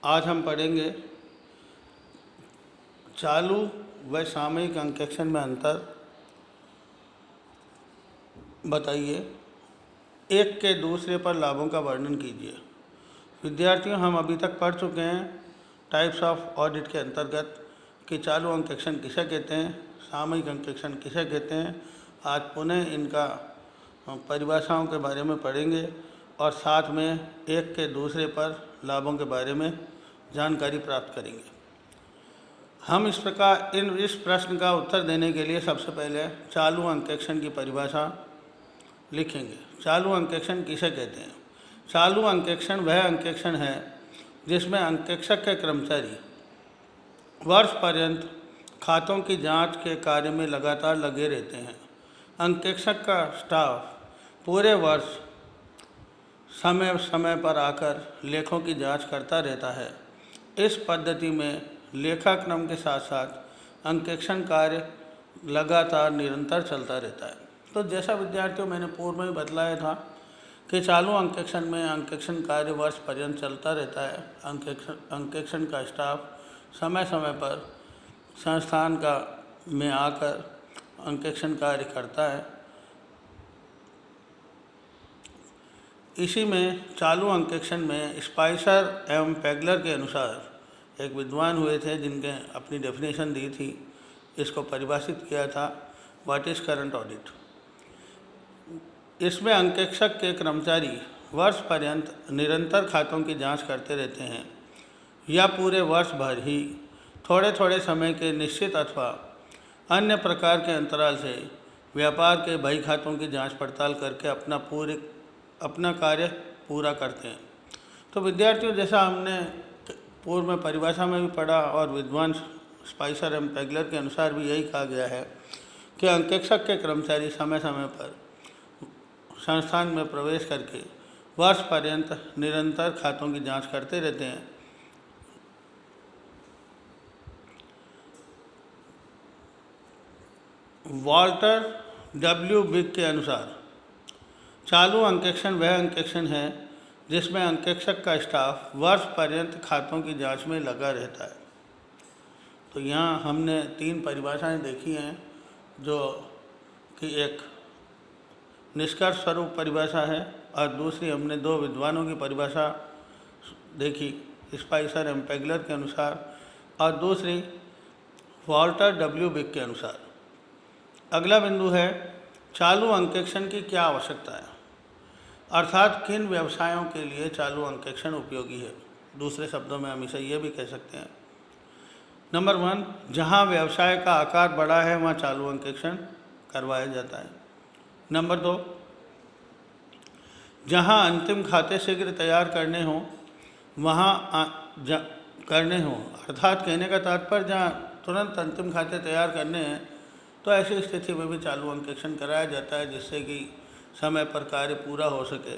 आज हम पढ़ेंगे चालू व सामयिक अंकेक्षण में अंतर। बताइए, एक के दूसरे पर लाभों का वर्णन कीजिए। विद्यार्थियों, हम अभी तक पढ़ चुके हैं टाइप्स ऑफ ऑडिट के अंतर्गत कि चालू अंकेक्षण किसे कहते हैं, सामयिक अंकेक्षण किसे कहते हैं। आज पुनः इनका परिभाषाओं के बारे में पढ़ेंगे और साथ में एक के दूसरे पर लाभों के बारे में जानकारी प्राप्त करेंगे। हम इस प्रश्न का उत्तर देने के लिए सबसे पहले चालू अंकेक्षण की परिभाषा लिखेंगे। चालू अंकेक्षण किसे कहते हैं? चालू अंकेक्षण वह अंकेक्षण है जिसमें अंकेक्षक के कर्मचारी वर्ष पर्यंत खातों की जांच के कार्य में लगातार लगे रहते हैं। अंकेक्षक का स्टाफ पूरे वर्ष समय समय पर आकर लेखों की जांच करता रहता है। इस पद्धति में लेखाक्रम के साथ साथ अंकेक्षण कार्य लगातार निरंतर चलता रहता है। तो जैसा विद्यार्थियों मैंने पूर्व में बतलाया था कि चालू अंकेक्षण में अंकेक्षण कार्य वर्ष पर्यंत चलता रहता है। अंकेक्षण का स्टाफ समय समय पर संस्थान में आकर अंकेक्षण कार्य करता है। इसी में चालू अंकेक्षण में स्पाइसर एवं पैगलर के अनुसार एक विद्वान हुए थे जिनके अपनी डेफिनेशन दी थी, इसको परिभाषित किया था, व्हाट इज़ करंट ऑडिट। इसमें अंकेक्षक के कर्मचारी वर्ष पर्यंत निरंतर खातों की जांच करते रहते हैं या पूरे वर्ष भर ही थोड़े थोड़े समय के निश्चित अथवा अन्य प्रकार के अंतराल से व्यापार के बही खातों की जांच पड़ताल करके अपना कार्य पूरा करते हैं। तो विद्यार्थियों, जैसा हमने पूर्व में परिभाषा में भी पढ़ा और विद्वान स्पाइसर एवं पैगलर के अनुसार भी यही कहा गया है कि अंकेक्षक के कर्मचारी समय समय पर संस्थान में प्रवेश करके वर्ष पर्यंत निरंतर खातों की जांच करते रहते हैं। वॉल्टर डब्ल्यू बिग के अनुसार चालू अंकेक्षण वह अंकेक्षण है जिसमें अंकेक्षक का स्टाफ वर्ष पर्यंत खातों की जांच में लगा रहता है। तो यहाँ हमने 3 परिभाषाएं देखी हैं, जो कि एक निष्कर्ष स्वरूप परिभाषा है और दूसरी हमने 2 विद्वानों की परिभाषा देखी, स्पाइसर एवं पैगलर के अनुसार, और दूसरी वॉल्टर डब्ल्यू बिग के अनुसार। अगला बिंदु है चालू अंकेक्षण की क्या आवश्यकता है, अर्थात किन व्यवसायों के लिए चालू अंकेक्षण उपयोगी है। दूसरे शब्दों में हम इसे ये भी कह सकते हैं, नंबर 1, जहाँ व्यवसाय का आकार बड़ा है वहाँ चालू अंकेक्षण करवाया जाता है। नंबर 2, जहाँ अंतिम खाते शीघ्र तैयार करने हों अर्थात कहने का तात्पर्य जहाँ तुरंत अंतिम खाते तैयार करने हैं, तो ऐसी स्थिति में भी चालू अंकेक्षण कराया जाता है, जिससे कि समय पर कार्य पूरा हो सके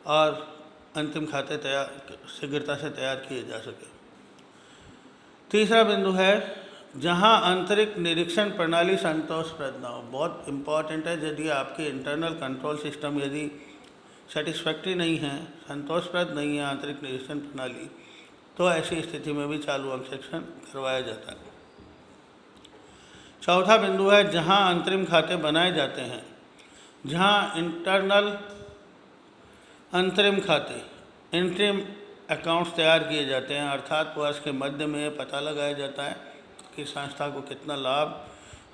और अंतिम खाते शीघ्रता से तैयार किए जा सके। तीसरा बिंदु है जहां आंतरिक निरीक्षण प्रणाली संतोषप्रद न हो। बहुत इम्पॉर्टेंट है, यदि आपकी इंटरनल कंट्रोल सिस्टम यदि सेटिस्फैक्ट्री नहीं है, संतोषप्रद नहीं है आंतरिक निरीक्षण प्रणाली, तो ऐसी स्थिति में भी चालू अंकेक्षण करवाया जाता है। चौथा बिंदु है जहां अंतरिम खाते बनाए जाते हैं, जहां इंटरनल अंतरिम खाते इंटरिम अकाउंट्स तैयार किए जाते हैं, अर्थात वर्ष के मध्य में पता लगाया जाता है कि संस्था को कितना लाभ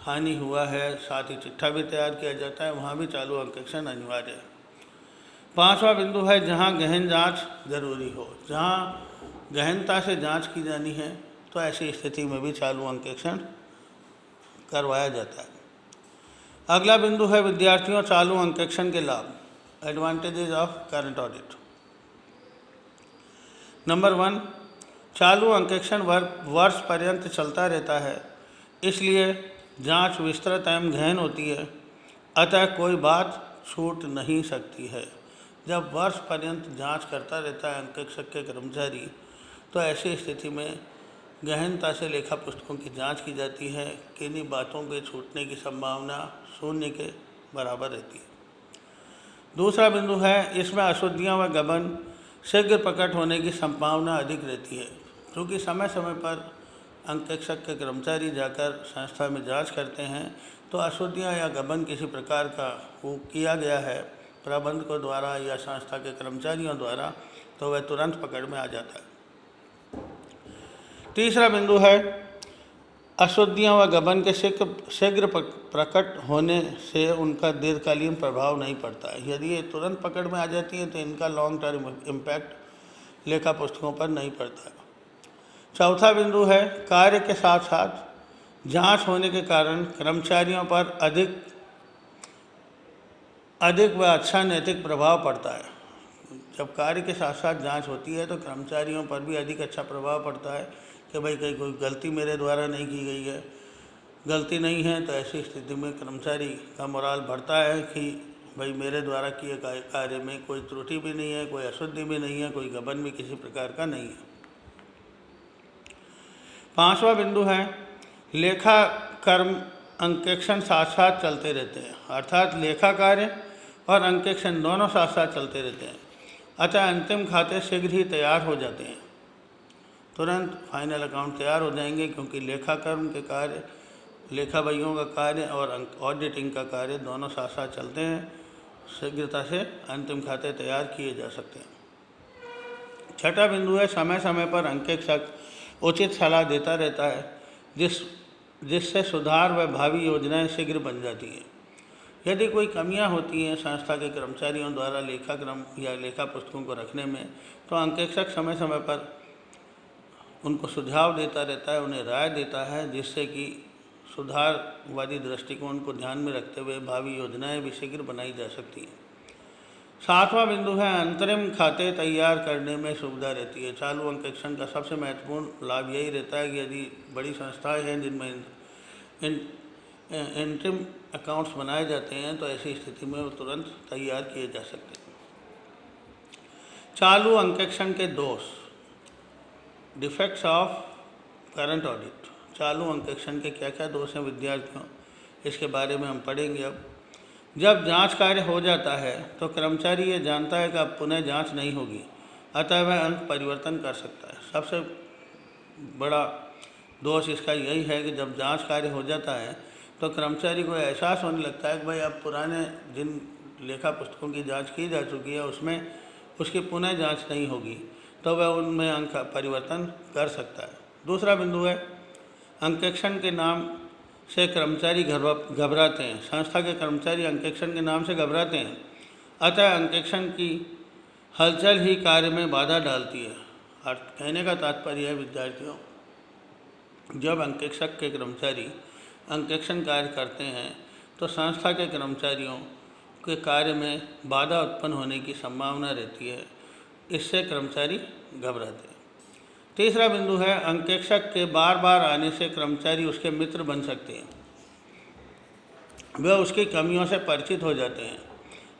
हानि हुआ है, साथ ही चिट्ठा भी तैयार किया जाता है, वहाँ भी चालू अंकेक्षण अनिवार्य है। 5वां बिंदु है जहाँ गहन जांच जरूरी हो, जहाँ गहनता से जांच की जानी है, तो ऐसी स्थिति में भी चालू अंकेक्षण करवाया जाता है। अगला बिंदु है विद्यार्थियों चालू अंकेक्षण के लाभ, advantages of current audit. Number 1, चालू अंकेक्षण वर्ष पर्यंत चलता रहता है, इसलिए जांच विस्तृत एवं गहन होती है, अतः कोई बात छूट नहीं सकती है। जब वर्ष पर्यंत जांच करता रहता है अंकेक्षक के कर्मचारी, तो ऐसी स्थिति में गहनता से लेखा पुस्तकों की जांच की जाती है, किन्हीं बातों के छूटने की संभावना शून्य के बराबर रहती है। दूसरा बिंदु है इसमें अशुद्धियाँ व गबन शीघ्र प्रकट होने की संभावना अधिक रहती है। क्योंकि समय समय पर अंकेक्षक के कर्मचारी जाकर संस्था में जांच करते हैं, तो अशुद्धियां या गबन किसी प्रकार का वो किया गया है प्रबंधकों द्वारा या संस्था के कर्मचारियों द्वारा, तो वह तुरंत पकड़ में आ जाता है। तीसरा बिंदु है अशुद्धियां व गबन के शीघ्र प्रकट होने से उनका दीर्घकालीन प्रभाव नहीं पड़ता है। यदि ये तुरंत पकड़ में आ जाती है तो इनका लॉन्ग टर्म इम्पैक्ट लेखा पुस्तकों पर नहीं पड़ता है। चौथा बिंदु है कार्य के साथ साथ जांच होने के कारण कर्मचारियों पर अधिक व अच्छा नैतिक प्रभाव पड़ता है। जब कार्य के साथ साथ जांच होती है तो कर्मचारियों पर भी अधिक अच्छा प्रभाव पड़ता है कि भाई कहीं कोई गलती मेरे द्वारा नहीं की गई है। गलती नहीं है तो ऐसी स्थिति में कर्मचारी का मोराल बढ़ता है कि भाई मेरे द्वारा किए गए कार्य में कोई त्रुटि भी नहीं है, कोई अशुद्धि भी नहीं है, कोई गबन भी किसी प्रकार का नहीं है। पांचवा बिंदु है लेखा कर्म अंकेक्षण साथ साथ चलते रहते हैं, अर्थात लेखा कार्य और अंकेक्षण दोनों साथ साथ चलते रहते हैं। अतः अंतिम खाते शीघ्र ही तैयार हो जाते हैं, तुरंत फाइनल अकाउंट तैयार हो जाएंगे, क्योंकि लेखा कर्म के कार्य, लेखा बहियों का कार्य और ऑडिटिंग का कार्य दोनों साथ साथ चलते हैं। शीघ्रता से अंतिम खाते तैयार किए जा सकते हैं। छठा बिंदु है समय समय पर अंकेक्षक उचित सलाह देता रहता है जिससे सुधार व भावी योजनाएं शीघ्र बन जाती हैं। यदि कोई कमियां होती हैं संस्था के कर्मचारियों द्वारा लेखा क्रम या लेखा पुस्तकों को रखने में, तो अंकेक्षक समय समय पर उनको सुझाव देता रहता है, उन्हें राय देता है, जिससे कि सुधारवादी दृष्टिकोण को ध्यान में रखते हुए भावी योजनाएं भी शीघ्र बनाई जा सकती हैं। सातवां बिंदु है अंतरिम खाते तैयार करने में सुविधा रहती है। चालू अंकेक्षण का सबसे महत्वपूर्ण लाभ यही रहता है कि यदि बड़ी संस्थाएं हैं जिनमें इंटरिम अकाउंट्स बनाए जाते हैं, तो ऐसी स्थिति में वो तुरंत तैयार किए जा सकते हैं। चालू अंकेक्षण के दोष, डिफेक्ट्स ऑफ करंट ऑडिट। चालू अंकेक्षण के क्या क्या दोष हैं विद्यार्थियों, इसके बारे में हम पढ़ेंगे। अब जब जांच कार्य हो जाता है तो कर्मचारी ये जानता है कि अब पुनः जांच नहीं होगी, अतः वह अंक परिवर्तन कर सकता है। सबसे बड़ा दोष इसका यही है कि जब जांच कार्य हो जाता है तो कर्मचारी को एहसास होने लगता है कि भाई अब पुराने जिन लेखा पुस्तकों की जांच की जा चुकी है उसमें उसकी पुनः जांच नहीं होगी, तो वह उनमें अंक परिवर्तन कर सकता है। दूसरा बिंदु है अंकेक्षण के नाम से कर्मचारी घबराते हैं। संस्था के कर्मचारी अंकेक्षण के नाम से घबराते हैं, अतः अंकेक्षण की हलचल ही कार्य में बाधा डालती है। और कहने का तात्पर्य है विद्यार्थियों, जब अंकेक्षक के कर्मचारी अंकेक्षण कार्य करते हैं तो संस्था के कर्मचारियों के कार्य में बाधा उत्पन्न होने की संभावना रहती है, इससे कर्मचारी घबराते हैं। तीसरा बिंदु है अंकेक्षक के बार बार आने से कर्मचारी उसके मित्र बन सकते हैं, वे उसकी कमियों से परिचित हो जाते हैं,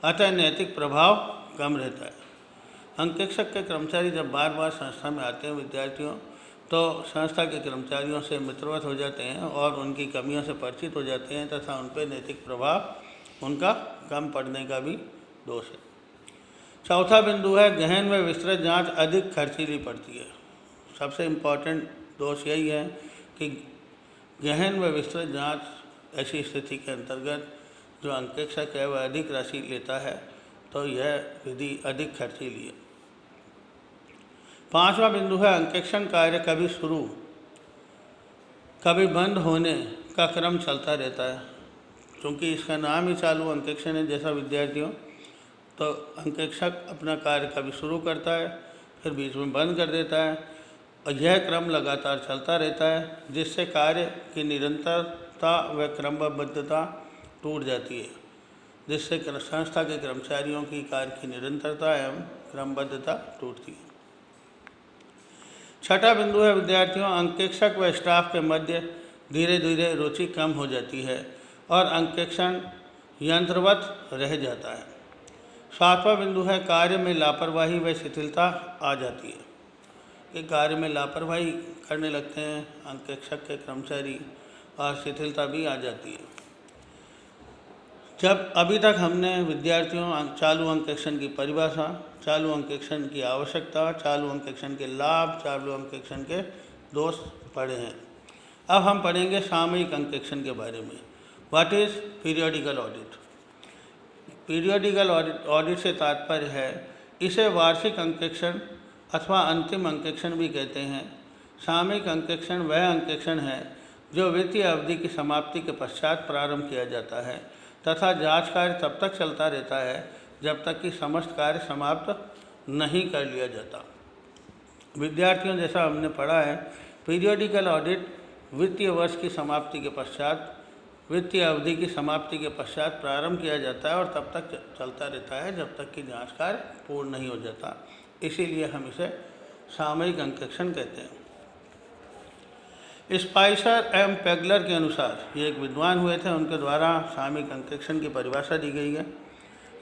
अतः नैतिक प्रभाव कम रहता है। अंकेक्षक के कर्मचारी जब बार बार संस्था में आते हैं विद्यार्थियों, तो संस्था के कर्मचारियों से मित्रवत हो जाते हैं और उनकी कमियों से परिचित हो जाते हैं, तथा उन पर नैतिक प्रभाव उनका कम पड़ने का भी दोष है। चौथा बिंदु है गहन व विस्तृत जांच अधिक खर्चीली पड़ती है। सबसे इम्पॉर्टेंट दोष यही है कि गहन व विस्तृत जांच ऐसी स्थिति के अंतर्गत जो अंकेक्षक है वह अधिक राशि लेता है, तो यह विधि अधिक खर्चीली है। पांचवा बिंदु है अंकेक्षण कार्य कभी शुरू कभी बंद होने का क्रम चलता रहता है। क्योंकि इसका नाम ही चालू अंकेक्षण है जैसा विद्यार्थियों, तो अंकेक्षक अपना कार्य कभी शुरू करता है फिर बीच में बंद कर देता है, और यह क्रम लगातार चलता रहता है, जिससे कार्य की निरंतरता व क्रमबद्धता टूट जाती है, जिससे संस्था के कर्मचारियों की कार्य की निरंतरता एवं क्रमबद्धता टूटती है। छठा बिंदु है विद्यार्थियों अंकेक्षक व स्टाफ के मध्य धीरे धीरे रुचि कम हो जाती है और अंकेक्षण यंत्रवत रह जाता है। सातवां बिंदु है कार्य में लापरवाही व शिथिलता आ जाती है, कि कार्य में लापरवाही करने लगते हैं अंकेक्षक के कर्मचारी और शिथिलता भी आ जाती है। जब अभी तक हमने विद्यार्थियों चालू अंकेक्षण की परिभाषा, चालू अंकेक्षण की आवश्यकता, चालू अंकेक्षण के लाभ, चालू अंकेक्षण के दोष पढ़े हैं। अब हम पढ़ेंगे सामयिक अंकेक्षण के बारे में। What is periodical audit? Periodical audit से तात्पर्य है, इसे वार्षिक अंकेक्षण अथवा अंतिम अंकेक्षण भी कहते हैं। सामयिक अंकेक्षण वह अंकेक्षण है जो वित्तीय अवधि की समाप्ति के पश्चात प्रारंभ किया जाता है तथा जांच कार्य तब तक चलता रहता है जब तक कि समस्त कार्य समाप्त नहीं कर लिया जाता। विद्यार्थियों, जैसा हमने पढ़ा है, पीरियोडिकल ऑडिट वित्तीय वर्ष की समाप्ति के पश्चात, वित्तीय अवधि की समाप्ति के पश्चात प्रारंभ किया जाता है और तब तक चलता रहता है जब तक कि जांच कार्य पूर्ण नहीं हो जाता। इसीलिए हम इसे सामयिक अंकेक्षण कहते हैं। स्पाइसर एवं पेगलर के अनुसार, ये एक विद्वान हुए थे, उनके द्वारा सामयिक अंकेक्षण की परिभाषा दी गई है।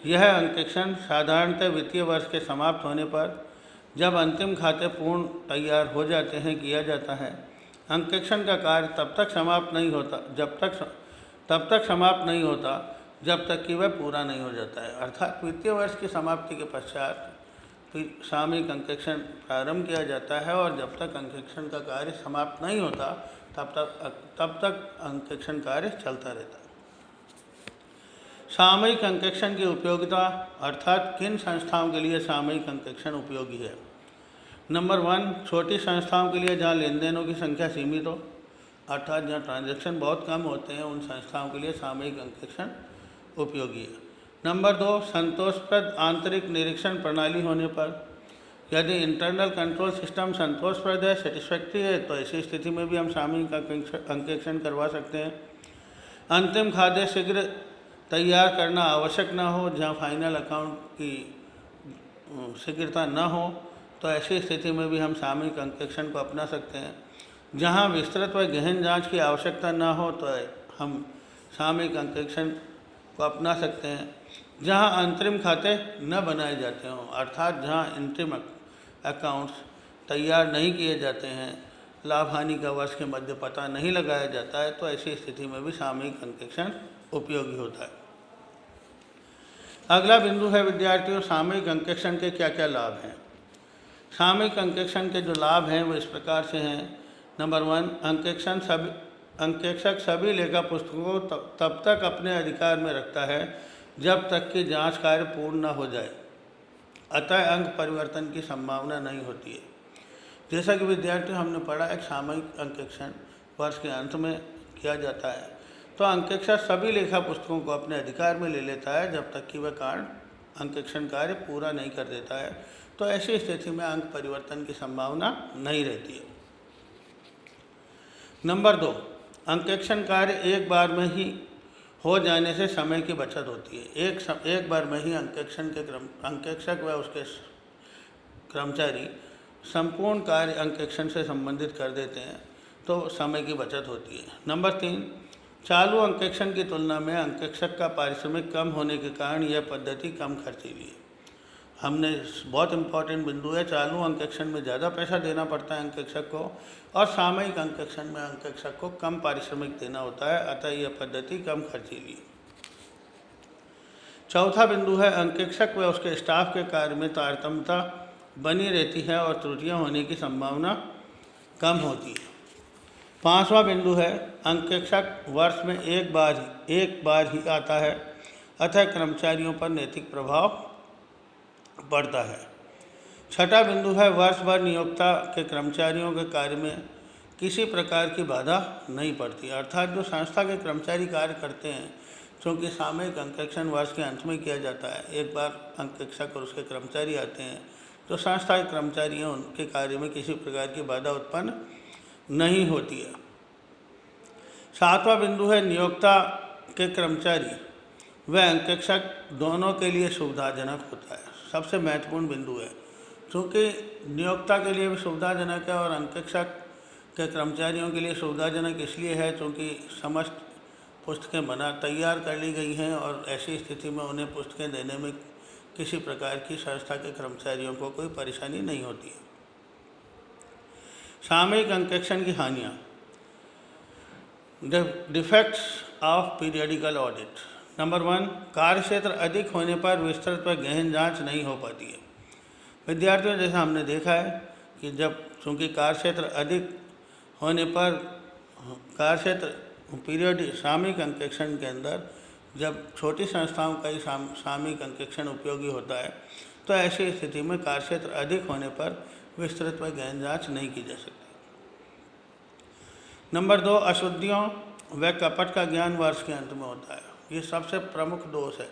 यह अंकेक्षण साधारणतः वित्तीय वर्ष के समाप्त होने पर, जब अंतिम खाते पूर्ण तैयार हो जाते हैं, किया जाता है। अंकेक्षण का कार्य तब तक समाप्त नहीं होता जब तक कि वह पूरा नहीं हो जाता है। अर्थात वित्तीय वर्ष की समाप्ति के पश्चात सामयिक अंकेक्षण प्रारंभ किया जाता है और जब तक अंकेक्षण का कार्य समाप्त नहीं होता तब तक अंकेक्षण कार्य चलता रहता है। सामयिक अंकेक्षण की उपयोगिता, अर्थात किन संस्थाओं के लिए सामयिक अंकेक्षण उपयोगी है। नंबर 1, छोटी संस्थाओं के लिए जहाँ लेन देनों की संख्या सीमित हो, अर्थात जहाँ ट्रांजैक्शन बहुत कम होते हैं, उन संस्थाओं के लिए सामयिक अंकेक्षण उपयोगी है। नंबर 2, संतोषप्रद आंतरिक निरीक्षण प्रणाली होने पर, यदि इंटरनल कंट्रोल सिस्टम संतोषप्रद है, सेटिस्फैक्ट्री है, तो ऐसी स्थिति में भी हम सामयिक अंकेक्षण करवा सकते हैं। अंतिम खाते शीघ्र तैयार करना आवश्यक न हो, जहाँ फाइनल अकाउंट की शीघ्रता न हो, तो ऐसी स्थिति में भी हम सामयिक अंकेक्षण को अपना सकते हैं। जहाँ विस्तृत व गहन जांच की आवश्यकता न हो, तो हम सामयिक अंकेक्षण को अपना सकते हैं। जहाँ अंतरिम खाते न बनाए जाते हों, अर्थात जहाँ इंटरिम अकाउंट्स तैयार नहीं किए जाते हैं, लाभ हानि का वर्ष के मध्य पता नहीं लगाया जाता है, तो ऐसी स्थिति में भी सामयिक अंकेक्षण उपयोगी होता है। अगला बिंदु है विद्यार्थियों, सामयिक अंकेक्षण के क्या क्या लाभ हैं। सामयिक अंकेक्षण के जो लाभ हैं वो इस प्रकार से हैं। नंबर 1, अंकेक्षक सभी लेखा पुस्तकों को तब तक अपने अधिकार में रखता है जब तक कि जांच कार्य पूर्ण न हो जाए, अतः अंक परिवर्तन की संभावना नहीं होती है। जैसा कि विद्यार्थियों हमने पढ़ा, एक सामयिक अंकेक्षण वर्ष के अंत में किया जाता है, तो अंकेक्षक सभी लेखा पुस्तकों को अपने अधिकार में ले लेता है जब तक कि वह अंकेक्षण कार्य पूरा नहीं कर देता है, तो ऐसी स्थिति में अंक परिवर्तन की संभावना नहीं रहती है। नंबर 2, अंकेक्षण कार्य एक बार में ही हो जाने से समय की बचत होती है। एक बार में ही अंकेक्षक व उसके कर्मचारी संपूर्ण कार्य अंकेक्षण से संबंधित कर देते हैं, तो समय की बचत होती है। नंबर 3, चालू अंकेक्षण की तुलना में अंकेक्षक का पारिश्रमिक कम होने के कारण यह पद्धति कम खर्चीली है। हमने बहुत इम्पोर्टेंट बिंदु है, चालू अंकेक्षण में ज़्यादा पैसा देना पड़ता है अंकेक्षक को, और सामयिक अंकेक्षण में अंकेक्षक को कम पारिश्रमिक देना होता है, अतः यह पद्धति कम खर्चीली है। चौथा बिंदु है, अंकेक्षक व उसके स्टाफ के कार्य में तारतम्यता बनी रहती है और त्रुटियां होने की संभावना कम होती है। 5वां बिंदु है, अंकेक्षक वर्ष में एक बार ही आता है, अतः कर्मचारियों पर नैतिक प्रभाव पड़ता है। 6वां बिंदु है, वर्ष भर नियोक्ता के कर्मचारियों के कार्य में किसी प्रकार की बाधा नहीं पड़ती, अर्थात जो संस्था के कर्मचारी कार्य करते हैं, क्योंकि सामयिक अंकेक्षण वर्ष के अंत में किया जाता है, एक बार अंकेक्षक और उसके कर्मचारी आते हैं, तो संस्था के कर्मचारी हैं, उनके कार्य में किसी प्रकार की बाधा उत्पन्न नहीं होती है। 7वां बिंदु है, नियोक्ता के कर्मचारी व अंकेक्षक दोनों के लिए सुविधाजनक होता है। सबसे महत्वपूर्ण बिंदु है, क्योंकि नियोक्ता के लिए भी सुविधाजनक है और अंकेक्षक के कर्मचारियों के लिए सुविधाजनक इसलिए है क्योंकि समस्त पुस्तकें तैयार कर ली गई हैं और ऐसी स्थिति में उन्हें पुस्तकें देने में किसी प्रकार की संस्था के कर्मचारियों को कोई परेशानी नहीं होती है। सामयिक अंकेक्षण की हानियाँ, defects of periodical audit. Number 1, कार्य क्षेत्र अधिक होने पर विस्तृत व गहन जांच नहीं हो पाती है। विद्यार्थियों, जैसा हमने देखा है कि जब चूँकि कार्य क्षेत्र अधिक होने पर कार्य क्षेत्र पीरियड सामयिक अंकेक्षण के अंदर जब छोटी संस्थाओं का ही सामयिक अंकेक्षण उपयोगी होता है, तो ऐसी स्थिति में कार्य क्षेत्र अधिक होने पर विस्तृत व गहन जांच नहीं की जा सकती। नंबर 2, अशुद्धियों व कपट का ज्ञान वर्ष के अंत में होता है। ये सबसे प्रमुख दोष है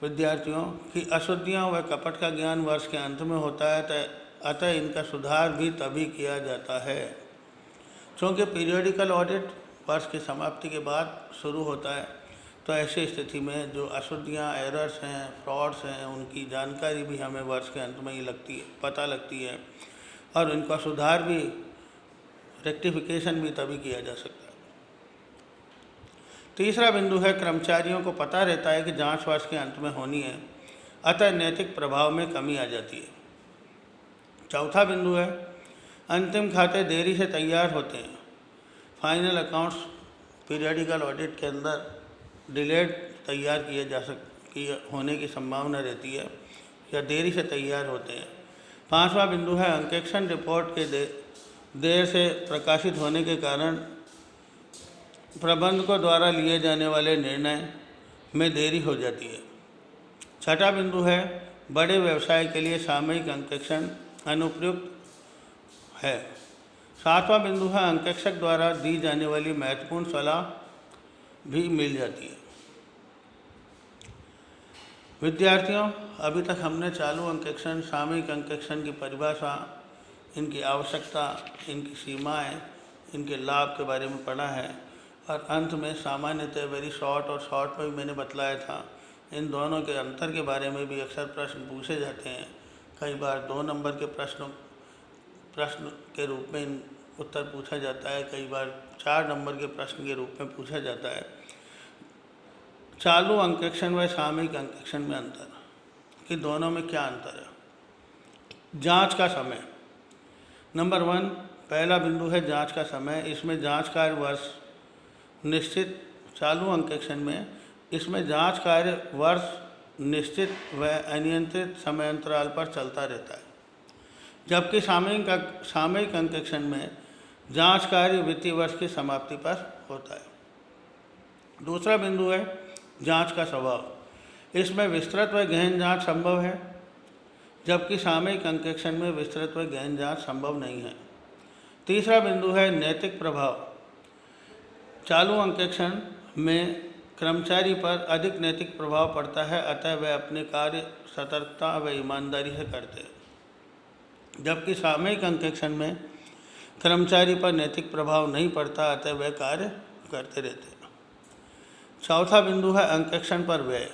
विद्यार्थियों कि अशुद्धियों व कपट का ज्ञान वर्ष के अंत में होता है, अतः इनका सुधार भी तभी किया जाता है। क्योंकि पीरियडिकल ऑडिट वर्ष की समाप्ति के बाद शुरू होता है, तो ऐसी स्थिति में जो अशुद्धियाँ, एरर्स हैं, फ्रॉड्स हैं, उनकी जानकारी भी हमें वर्ष के अंत में ही पता लगती है और इनका सुधार भी, रेक्टिफिकेशन भी तभी किया जा सकता है। तीसरा बिंदु है, कर्मचारियों को पता रहता है कि जांच वर्ष के अंत में होनी है, अतः नैतिक प्रभाव में कमी आ जाती है। चौथा बिंदु है, अंतिम खाते देरी से तैयार होते हैं। फाइनल अकाउंट्स पीरियडिकल ऑडिट के अंदर डिलेड तैयार किए होने की संभावना रहती है या देरी से तैयार होते हैं। पांचवा बिंदु है, अंकेक्षण रिपोर्ट के देर से प्रकाशित होने के कारण प्रबंधकों द्वारा लिए जाने वाले निर्णय में देरी हो जाती है। छठा बिंदु है, बड़े व्यवसाय के लिए सामयिक अंकेक्षण अनुपयुक्त है। सातवां बिंदु है, अंकेक्षक द्वारा दी जाने वाली महत्वपूर्ण सलाह भी मिल जाती है। विद्यार्थियों, अभी तक हमने चालू अंकेक्षण, सामयिक अंकेक्षण की परिभाषा, इनकी आवश्यकता, इनकी सीमाएं, इनके लाभ के बारे में पढ़ा है और अंत में सामान्यतः वेरी शॉर्ट और शॉर्ट में भी मैंने बतलाया था। इन दोनों के अंतर के बारे में भी अक्सर प्रश्न पूछे जाते हैं। कई बार 2 नंबर के प्रश्न के रूप में उत्तर पूछा जाता है, कई बार 4 नंबर के प्रश्न के रूप में पूछा जाता है। चालू अंकेक्षण व सामयिक अंकेक्षण में अंतर कि दोनों में क्या अंतर है। जांच का समय। नंबर 1, पहला बिंदु है जांच का समय। इसमें जांच कार्य वर्ष निश्चित, चालू अंकेक्षण में इसमें जांच कार्य वर्ष निश्चित व अनियंत्रित समय अंतराल पर चलता रहता है, जबकि सामयिक अंकेक्षण में जांच कार्य वित्तीय वर्ष की समाप्ति पर होता है। दूसरा बिंदु है जांच का स्वभाव। इसमें विस्तृत व गहन जांच संभव है, जबकि सामयिक अंकेक्षण में विस्तृत व गहन जांच संभव नहीं है। तीसरा बिंदु है नैतिक प्रभाव। चालू अंकेक्षण में कर्मचारी पर अधिक नैतिक प्रभाव पड़ता है, अतः वह अपने कार्य सतर्कता व ईमानदारी से करते हैं, जबकि सामयिक अंकेक्षण में कर्मचारी पर नैतिक प्रभाव नहीं पड़ता, अतः वह कार्य करते रहते हैं। चौथा बिंदु है अंकेक्षण पर व्यय।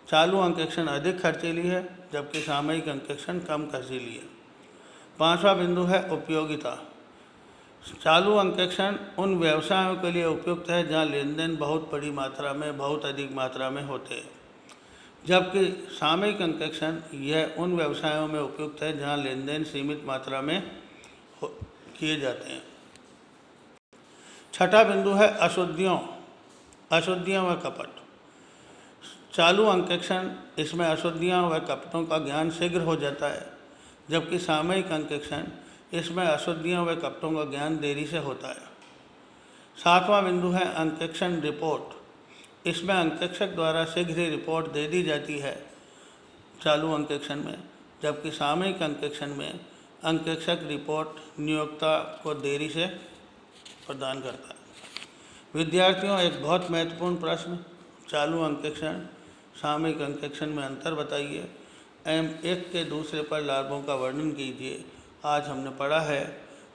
चालू अंकेक्षण अधिक खर्चीली है, जबकि सामयिक अंकेक्षण कम खर्चीली है। पांचवा बिंदु है उपयोगिता। चालू अंकेक्षण उन व्यवसायों के लिए उपयुक्त है जहां लेन देन बहुत बड़ी मात्रा में, बहुत अधिक मात्रा में होते हैं, जबकि सामयिक अंकेक्षण यह उन व्यवसायों में उपयुक्त है जहां लेन देन सीमित मात्रा में किए जाते हैं। छठा बिंदु है अशुद्धियाँ व कपट। चालू अंकेक्षण, इसमें अशुद्धियाँ व कपटों का ज्ञान शीघ्र हो जाता है, जबकि सामयिक अंकेक्षण, इसमें अशुद्धियों व कपटों का ज्ञान देरी से होता है। सातवां बिंदु है अंकेक्षण रिपोर्ट। इसमें अंकेक्षक द्वारा शीघ्र ही रिपोर्ट दे दी जाती है चालू अंकेक्षण में, जबकि सामयिक अंकेक्षण में अंकेक्षक रिपोर्ट नियोक्ता को देरी से प्रदान करता है। विद्यार्थियों, एक बहुत महत्वपूर्ण प्रश्न, चालू अंकेक्षण सामयिक अंकेक्षण में अंतर बताइए एवं एक के दूसरे पर लाभों का वर्णन कीजिए। आज हमने पढ़ा है,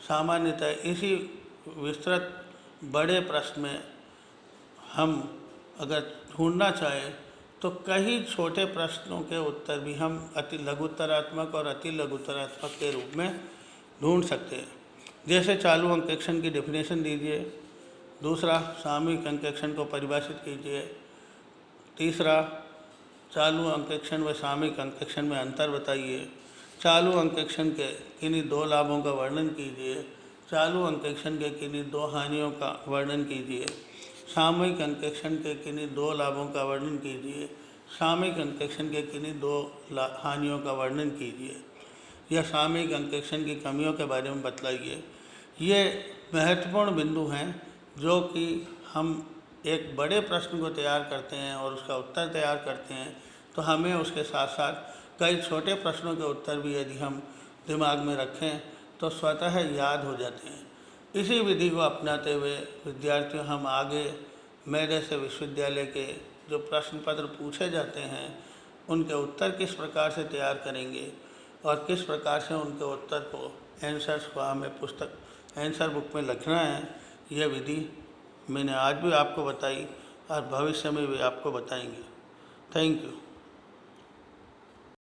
सामान्यतः इसी विस्तृत बड़े प्रश्न में हम अगर ढूंढना चाहें तो कई छोटे प्रश्नों के उत्तर भी हम अति लघुत्तरात्मक और अति लघुत्तरात्मक के रूप में ढूंढ सकते हैं। जैसे चालू अंकेक्षण की डेफिनेशन दीजिए, दूसरा सामयिक अंकेक्षण को परिभाषित कीजिए, तीसरा चालू अंकेक्षण व सामयिक अंकेक्षण में अंतर बताइए, चालू अंकेक्षण के किन्हीं 2 लाभों का वर्णन कीजिए, चालू अंकेक्षण के किन्हीं 2 हानियों का वर्णन कीजिए। सामूहिक अंकेक्षण के किन्हीं 2 लाभों का वर्णन कीजिए। सामूहिक अंकेक्षण के किन्हीं 2 हानियों का वर्णन कीजिए, या सामूहिक अंकेक्षण की कमियों के बारे में बतलाइए। ये महत्वपूर्ण बिंदु हैं जो कि हम एक बड़े प्रश्न को तैयार करते हैं और उसका उत्तर तैयार करते हैं, तो हमें उसके साथ साथ कई छोटे प्रश्नों के उत्तर भी यदि हम दिमाग में रखें तो स्वतः याद हो जाते हैं। इसी विधि को अपनाते हुए विद्यार्थियों हम आगे मेरे से विश्वविद्यालय के जो प्रश्न पत्र पूछे जाते हैं उनके उत्तर किस प्रकार से तैयार करेंगे और किस प्रकार से उनके उत्तर को आंसर्स को हमें पुस्तक आंसर बुक में लिखना है, यह विधि मैंने आज भी आपको बताई और भविष्य में भी आपको बताएंगे। Thank you.